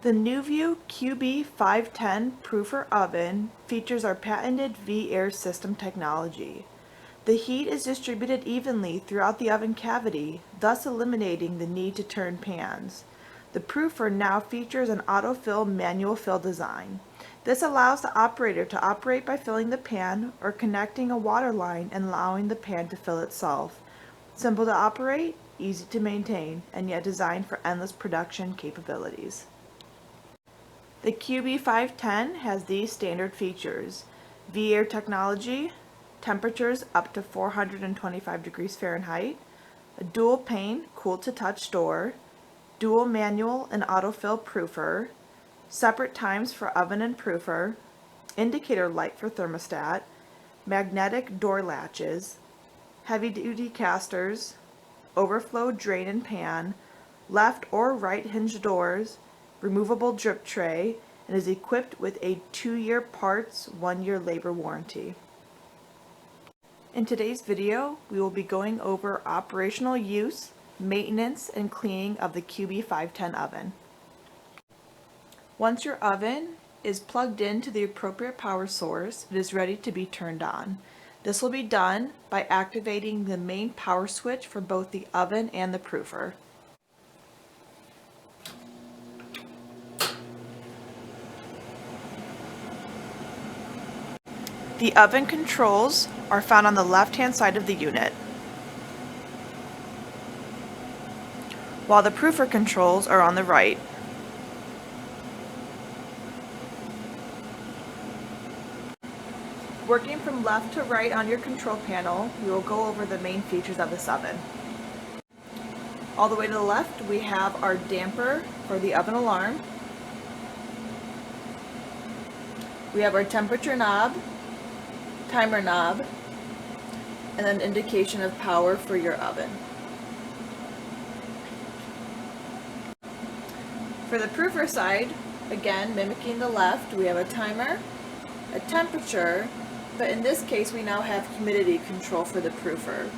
The NUVU QB-5 proofer oven features our patented V-Air system technology. The heat is distributed evenly throughout the oven cavity, thus eliminating the need to turn pans. The proofer now features an autofill manual fill design. This allows the operator to operate by filling the pan or connecting a water line and allowing the pan to fill itself. Simple to operate, easy to maintain, and yet designed for endless production capabilities. The QB-5 has these standard features: V-Air technology, temperatures up to 425 degrees Fahrenheit, a dual pane cool-to-touch door, dual manual and autofill proofer, separate times for oven and proofer, indicator light for thermostat, magnetic door latches, heavy-duty casters, overflow drain and pan, left or right hinge doors, removable drip tray, and is equipped with a 2-year parts, 1-year labor warranty. In today's video, we will be going over operational use, maintenance, and cleaning of the QB-5 oven. Once your oven is plugged into the appropriate power source, it is ready to be turned on. This will be done by activating the main power switch for both the oven and the proofer. The oven controls are found on the left-hand side of the unit, while the proofer controls are on the right. Working from left to right on your control panel, we will go over the main features of this oven. All the way to the left, we have our damper for the oven alarm. We have our temperature knob, timer knob, and an indication of power for your oven. For the proofer side, again mimicking the left, we have a timer, a temperature, but in this case we now have humidity control for the proofer.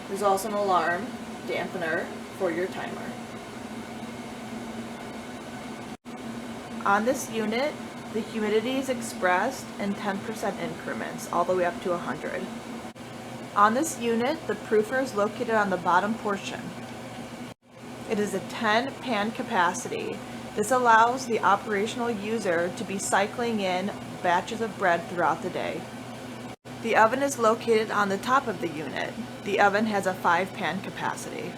There's also an alarm dampener for your timer. On this unit, the humidity is expressed in 10% increments, all the way up to 100. On this unit, the proofer is located on the bottom portion. It is a 10 pan capacity. This allows the operational user to be cycling in batches of bread throughout the day. The oven is located on the top of the unit. The oven has a 5 pan capacity.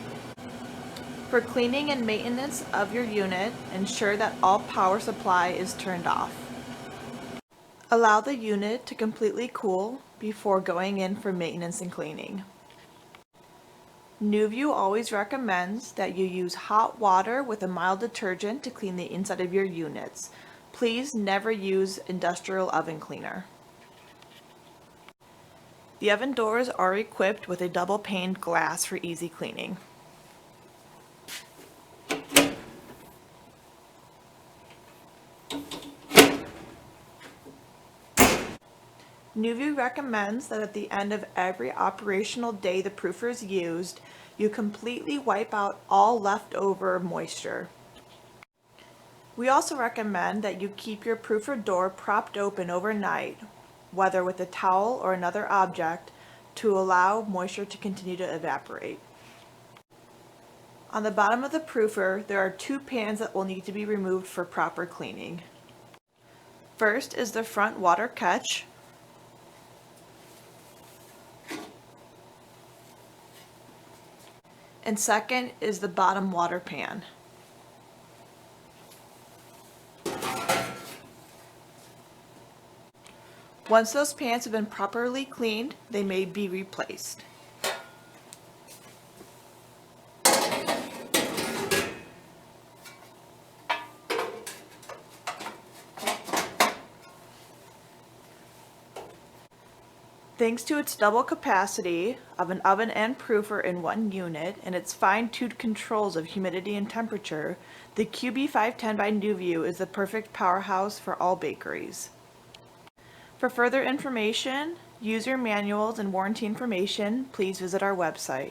For cleaning and maintenance of your unit, ensure that all power supply is turned off. Allow the unit to completely cool before going in for maintenance and cleaning. NUVU always recommends that you use hot water with a mild detergent to clean the inside of your units. Please never use industrial oven cleaner. The oven doors are equipped with a double paned glass for easy cleaning. NUVU recommends that at the end of every operational day the proofer is used, you completely wipe out all leftover moisture. We also recommend that you keep your proofer door propped open overnight, whether with a towel or another object, to allow moisture to continue to evaporate. On the bottom of the proofer, there are 2 pans that will need to be removed for proper cleaning. First is the front water catch. And second is the bottom water pan. Once those pans have been properly cleaned, they may be replaced. Thanks to its double capacity of an oven and proofer in one unit and its fine-tuned controls of humidity and temperature, the QB-5 by NUVU is the perfect powerhouse for all bakeries. For further information, user manuals, and warranty information, please visit our website.